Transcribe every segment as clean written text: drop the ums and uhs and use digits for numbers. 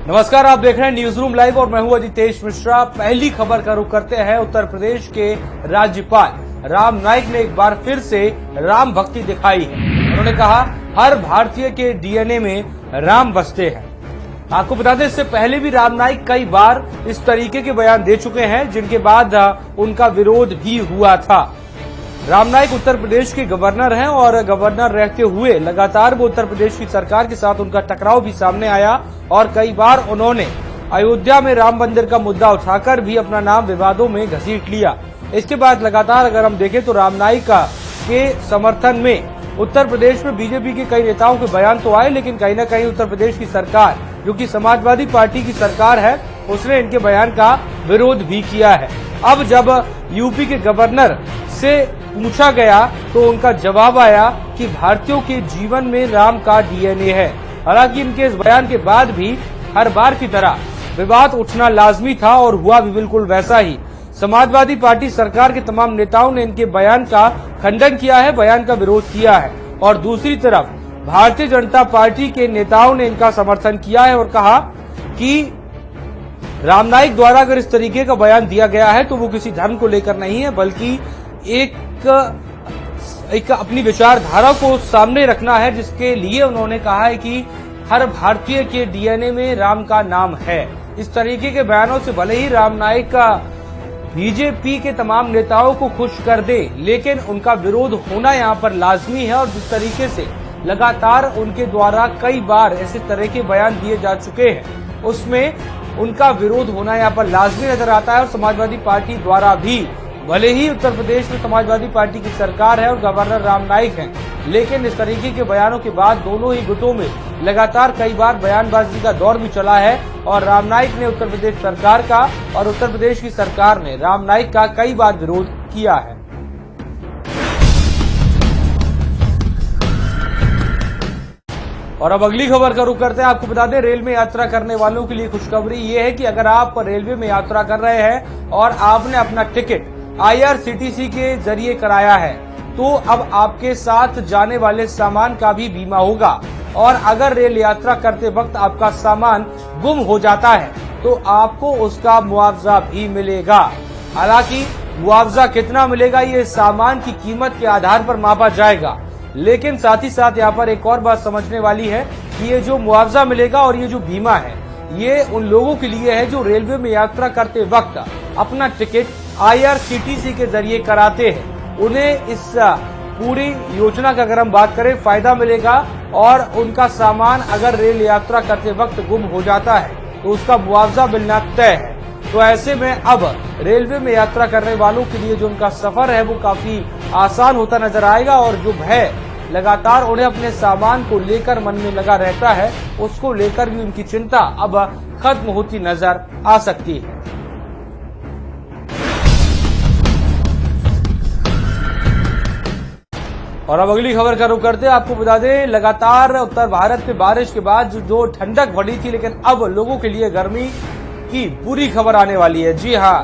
नमस्कार, आप देख रहे हैं न्यूज रूम लाइव और मैं हूं अजितेश मिश्रा। पहली खबर का रुख करते हैं। उत्तर प्रदेश के राज्यपाल राम नाईक ने एक बार फिर से राम भक्ति दिखाई है। उन्होंने कहा हर भारतीय के डीएनए में राम बसते हैं। आपको बता दें, इससे पहले भी राम नाईक कई बार इस तरीके के बयान दे चुके हैं, जिनके बाद उनका विरोध भी हुआ था। राम नाईक उत्तर प्रदेश के गवर्नर हैं और गवर्नर रहते हुए लगातार वो उत्तर प्रदेश की सरकार के साथ उनका टकराव भी सामने आया और कई बार उन्होंने अयोध्या में राम मंदिर का मुद्दा उठाकर भी अपना नाम विवादों में घसीट लिया। इसके बाद लगातार अगर हम देखें तो राम नाईक के समर्थन में उत्तर प्रदेश में बीजेपी के कई नेताओं के बयान तो आए, लेकिन कहीं न कहीं उत्तर प्रदेश की सरकार, जो कि समाजवादी पार्टी की सरकार है, उसने इनके बयान का विरोध भी किया है। अब जब यूपी के गवर्नर से पूछा गया तो उनका जवाब आया कि भारतीयों के जीवन में राम का डीएनए है। हालांकि इनके इस बयान के बाद भी हर बार की तरह विवाद उठना लाजमी था और हुआ भी बिल्कुल वैसा ही। समाजवादी पार्टी सरकार के तमाम नेताओं ने इनके बयान का खंडन किया है, बयान का विरोध किया है और दूसरी तरफ भारतीय जनता पार्टी के नेताओं ने इनका समर्थन किया है और कहा कि राम नाईक द्वारा अगर इस तरीके का बयान दिया गया है तो वो किसी धर्म को लेकर नहीं है, बल्कि एक अपनी विचारधारा को सामने रखना है, जिसके लिए उन्होंने कहा है कि हर भारतीय के डीएनए में राम का नाम है। इस तरीके के बयानों से भले ही राम नाईक का बीजेपी के तमाम नेताओं को खुश कर दे, लेकिन उनका विरोध होना यहाँ पर लाजमी है और जिस तरीके से लगातार उनके द्वारा कई बार ऐसे तरह के बयान दिए जा चुके हैं, उसमें उनका विरोध होना यहाँ पर लाजमी नजर आता है। और समाजवादी पार्टी द्वारा भी, भले ही उत्तर प्रदेश में समाजवादी पार्टी की सरकार है और गवर्नर राम नाईक हैं, लेकिन इस तरीके के बयानों के बाद दोनों ही गुटों में लगातार कई बार बयानबाजी का दौर भी चला है और राम नाईक ने उत्तर प्रदेश सरकार का और उत्तर प्रदेश की सरकार ने राम नाईक का कई बार विरोध किया है। और अब अगली खबर का रुख करते हैं। आपको बता दें, रेल में यात्रा करने वालों के लिए खुशखबरी ये है कि अगर आप रेलवे में यात्रा कर रहे हैं और आपने अपना टिकट IRCTC के जरिए कराया है, तो अब आपके साथ जाने वाले सामान का भी बीमा होगा और अगर रेल यात्रा करते वक्त आपका सामान गुम हो जाता है तो आपको उसका मुआवजा भी मिलेगा। हालांकि मुआवजा कितना मिलेगा ये सामान की कीमत के आधार पर मापा जाएगा, लेकिन साथ ही साथ यहाँ पर एक और बात समझने वाली है कि ये जो मुआवजा मिलेगा और ये जो बीमा है, ये उन लोगों के लिए है जो रेलवे में यात्रा करते वक्त अपना टिकट IRCTC के जरिए कराते हैं। उन्हें इस पूरी योजना का अगर हम बात करें फायदा मिलेगा और उनका सामान अगर रेल यात्रा करते वक्त गुम हो जाता है तो उसका मुआवजा मिलना तय है। तो ऐसे में अब रेलवे में यात्रा करने वालों के लिए जो उनका सफर है वो काफी आसान होता नजर आएगा और जो भय लगातार उन्हें अपने सामान को लेकर मन में लगा रहता है, उसको लेकर भी उनकी चिंता अब खत्म होती नजर आ सकती है। और अब अगली खबर का रुख करते हैं। आपको बता दें, लगातार उत्तर भारत में बारिश के बाद जो ठंडक बढ़ी थी, लेकिन अब लोगों के लिए गर्मी की बुरी खबर आने वाली है। जी हाँ,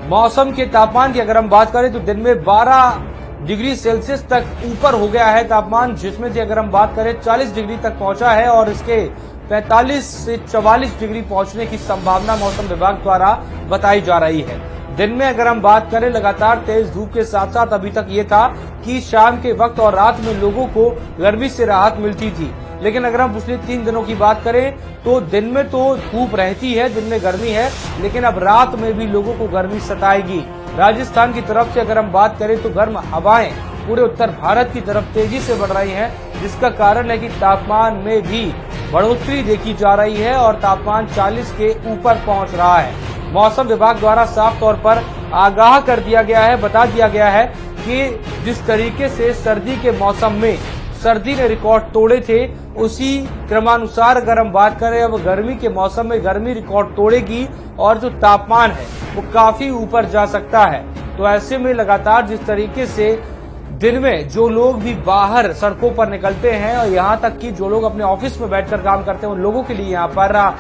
मौसम के तापमान की अगर हम बात करें तो दिन में 12 डिग्री सेल्सियस तक ऊपर हो गया है तापमान, जिसमें से अगर हम बात करें 40 डिग्री तक पहुंचा है और इसके 45 से 44 डिग्री पहुंचने की संभावना मौसम विभाग द्वारा बताई जा रही है। दिन में अगर हम बात करें लगातार तेज धूप के साथ साथ अभी तक ये था कि शाम के वक्त और रात में लोगों को गर्मी से राहत मिलती थी, लेकिन अगर हम पिछले 3 दिनों की बात करें तो दिन में तो धूप रहती है, दिन में गर्मी है, लेकिन अब रात में भी लोगों को गर्मी सताएगी। राजस्थान की तरफ से अगर हम बात करें तो गर्म हवाएं पूरे उत्तर भारत की तरफ तेजी से बढ़ रही हैं, जिसका कारण है कि तापमान में भी बढ़ोतरी देखी जा रही है और तापमान 40 के ऊपर पहुंच रहा है। मौसम विभाग द्वारा साफ तौर पर आगाह कर दिया गया है, बता दिया गया है कि जिस तरीके से सर्दी के मौसम में सर्दी ने रिकॉर्ड तोड़े थे, उसी क्रमानुसार अगर हम बात करें अब गर्मी के मौसम में गर्मी रिकॉर्ड तोड़ेगी और जो तापमान है वो काफी ऊपर जा सकता है। तो ऐसे में लगातार जिस तरीके से दिन में जो लोग भी बाहर सड़कों पर निकलते हैं और यहाँ तक कि जो लोग अपने ऑफिस में बैठकर काम करते हैं, उन लोगों के लिए यहाँ पर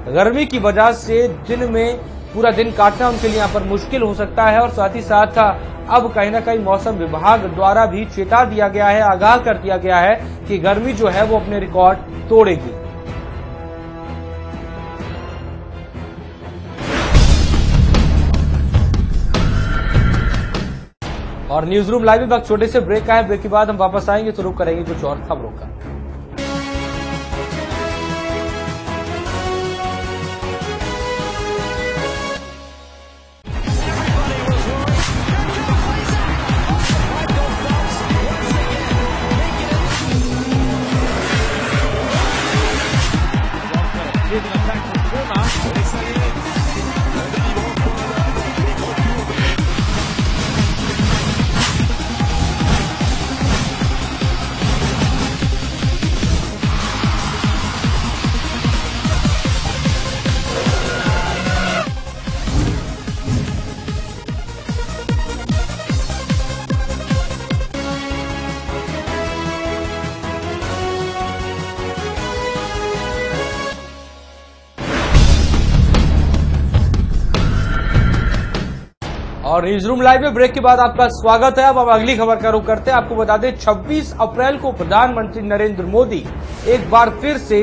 गर्मी की वजह से दिन में पूरा दिन काटना उनके लिए यहाँ पर मुश्किल हो सकता है। और साथ ही साथ अब कहीं न कहीं मौसम विभाग द्वारा भी चेता दिया गया है, आगाह कर दिया गया है कि गर्मी जो है वो अपने रिकॉर्ड तोड़ेगी। और न्यूज रूम लाइव में छोटे से ब्रेक का है। ब्रेक के बाद हम वापस आएंगे तो रुक करेंगे कुछ और खबरों का। और न्यूज रूम लाइव में ब्रेक के बाद आपका स्वागत है। अब हम अगली खबर का रुख करते हैं। आपको बता दें 26 अप्रैल को प्रधानमंत्री नरेंद्र मोदी एक बार फिर से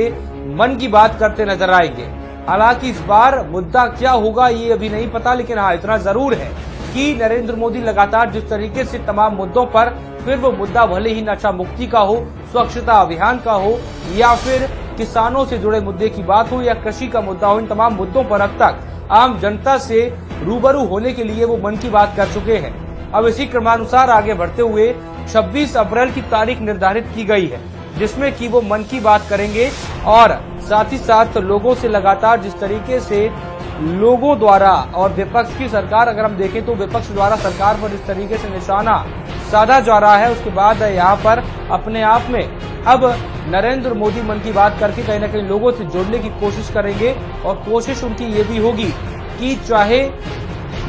मन की बात करते नजर आएंगे। हालांकि इस बार मुद्दा क्या होगा ये अभी नहीं पता, लेकिन हाँ इतना जरूर है कि नरेंद्र मोदी लगातार जिस तरीके से तमाम मुद्दों पर, फिर वो मुद्दा भले ही नशा मुक्ति का हो, स्वच्छता अभियान का हो या फिर किसानों से जुड़े मुद्दे की बात हो या कृषि का मुद्दा हो, इन तमाम मुद्दों पर अब तक आम जनता से रूबरू होने के लिए वो मन की बात कर चुके हैं। अब इसी क्रमानुसार आगे बढ़ते हुए 26 अप्रैल की तारीख निर्धारित की गई है, जिसमें कि वो मन की बात करेंगे और साथ ही साथ लोगों से लगातार जिस तरीके से लोगों द्वारा और विपक्ष की सरकार, अगर हम देखें तो विपक्ष द्वारा सरकार पर जिस तरीके से निशाना साधा जा रहा है, उसके बाद यहाँ पर अपने आप में अब नरेंद्र मोदी मन की बात करके कहीं न कहीं लोगों से जोड़ने की कोशिश करेंगे। और कोशिश उनकी ये भी होगी कि चाहे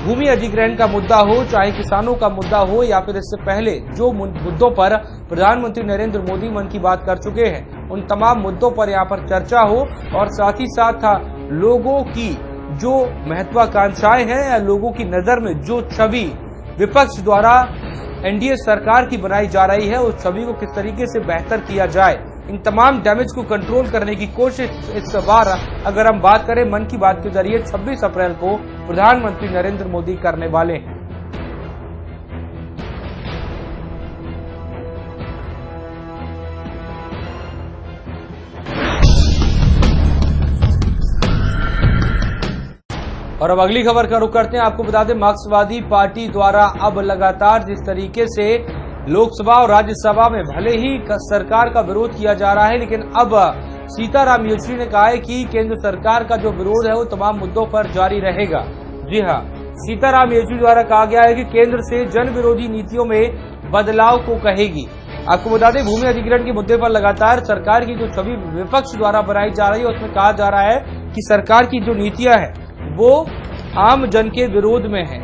भूमि अधिग्रहण का मुद्दा हो, चाहे किसानों का मुद्दा हो या फिर इससे पहले जो मुद्दों पर प्रधानमंत्री नरेंद्र मोदी मन की बात कर चुके हैं, उन तमाम मुद्दों पर यहाँ पर चर्चा हो और साथ ही साथ लोगों की जो महत्वाकांक्षाएं हैं या लोगों की नजर में जो छवि विपक्ष द्वारा एनडीए सरकार की बनाई जा रही है, उस छवि को किस तरीके से बेहतर किया जाए, इन तमाम डैमेज को कंट्रोल करने की कोशिश इस बार अगर हम बात करें मन की बात के जरिए 26 अप्रैल को प्रधानमंत्री नरेंद्र मोदी करने वाले हैं। और अब अगली खबर का रुख करते हैं। आपको बता दें मार्क्सवादी पार्टी द्वारा अब लगातार जिस तरीके से लोकसभा और राज्यसभा में भले ही सरकार का विरोध किया जा रहा है, लेकिन अब सीताराम येचुरी ने कहा है कि केंद्र सरकार का जो विरोध है वो तमाम मुद्दों पर जारी रहेगा। जी हां, सीताराम येचुरी द्वारा कहा गया है कि केंद्र से जन विरोधी नीतियों में बदलाव को कहेगी। आपको बता दें भूमि अधिग्रहण के मुद्दे पर लगातार सरकार की जो छवि विपक्ष द्वारा बनाई जा रही है, उसमें कहा जा रहा है कि सरकार की जो नीतियां हैं वो आम जन के विरोध में है।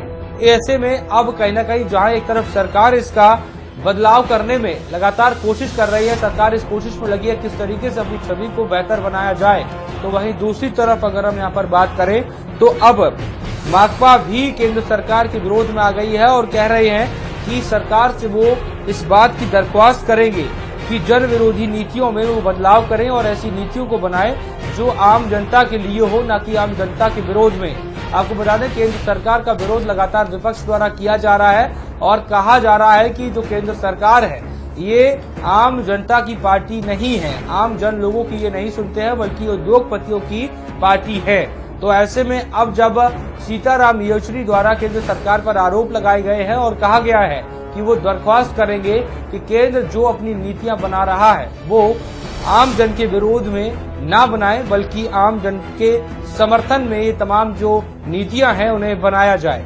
ऐसे में अब कहीं न कहीं जहां एक तरफ सरकार इसका बदलाव करने में लगातार कोशिश कर रही है, सरकार इस कोशिश में लगी है किस तरीके से अपनी छवि को बेहतर बनाया जाए, तो वहीं दूसरी तरफ अगर हम यहाँ पर बात करें तो अब माकपा भी केंद्र सरकार के विरोध में आ गई है और कह रहे हैं कि सरकार से वो इस बात की दरख्वास्त करेंगे कि जन विरोधी नीतियों में वो बदलाव करें और ऐसी नीतियों को बनाएं जो आम जनता के लिए हो, न कि आम जनता के विरोध में। आपको बता दें केंद्र सरकार का विरोध लगातार विपक्ष द्वारा किया जा रहा है और कहा जा रहा है कि जो केंद्र सरकार है ये आम जनता की पार्टी नहीं है, आम जन लोगों की ये नहीं सुनते हैं, बल्कि उद्योगपतियों की पार्टी है। तो ऐसे में अब जब सीताराम येचुरी द्वारा केंद्र सरकार पर आरोप लगाए गए हैं और कहा गया है कि वो दरख्वास्त करेंगे कि केंद्र जो अपनी नीतियां बना रहा है वो आम जन के विरोध में ना बनाए, बल्कि आम जन के समर्थन में ये तमाम जो नीतियां हैं उन्हें बनाया जाए।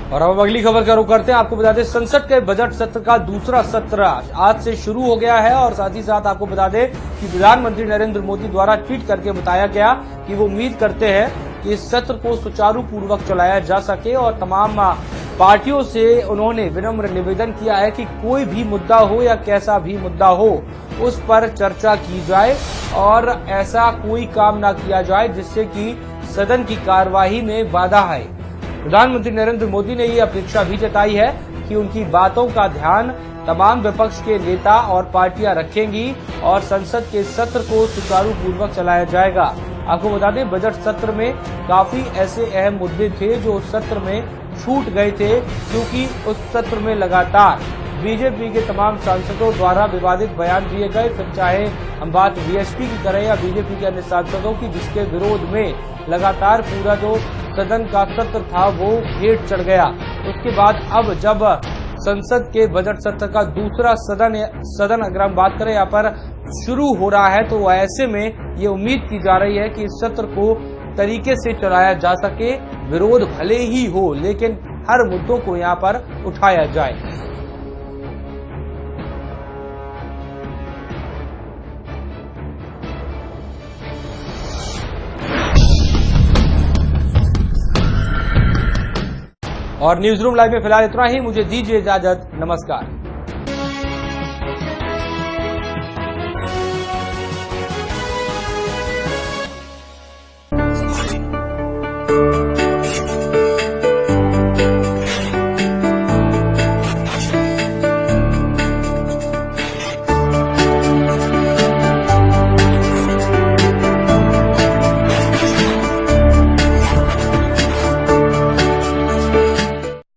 और अब अगली खबर का रुख करते हैं। आपको बता दें संसद के बजट सत्र का दूसरा सत्र आज से शुरू हो गया है और साथ ही साथ आपको बता दें कि प्रधानमंत्री नरेंद्र मोदी द्वारा ट्वीट करके बताया गया कि वो उम्मीद करते हैं कि इस सत्र को सुचारू पूर्वक चलाया जा सके और तमाम पार्टियों से उन्होंने विनम्र निवेदन किया है कि कोई भी मुद्दा हो या कैसा भी मुद्दा हो उस पर चर्चा की जाए और ऐसा कोई काम ना किया जाए जिससे कि सदन की कार्यवाही में बाधा आए। प्रधानमंत्री नरेंद्र मोदी ने ये अपेक्षा भी जताई है कि उनकी बातों का ध्यान तमाम विपक्ष के नेता और पार्टियां रखेंगी और संसद के सत्र को सुचारू पूर्वक चलाया जाएगा। आपको बता दें, बजट सत्र में काफी ऐसे अहम मुद्दे थे जो उस सत्र में छूट गए थे, क्योंकि उस सत्र में लगातार बीजेपी के तमाम सांसदों द्वारा विवादित बयान दिए गए, फिर चाहे हम बात वीएसपी की करें या बीजेपी के अन्य सांसदों की, जिसके विरोध में लगातार पूरा जो सदन का सत्र था वो हेठ चढ़ गया। उसके बाद अब जब संसद के बजट सत्र का दूसरा सदन अगर हम बात करें यहाँ पर शुरू हो रहा है, तो ऐसे में ये उम्मीद की जा रही है कि इस सत्र को तरीके से चलाया जा सके, विरोध भले ही हो लेकिन हर मुद्दों को यहाँ पर उठाया जाए। और न्यूज रूम लाइव में फिलहाल इतना ही। मुझे दीजिए इजाजत। नमस्कार।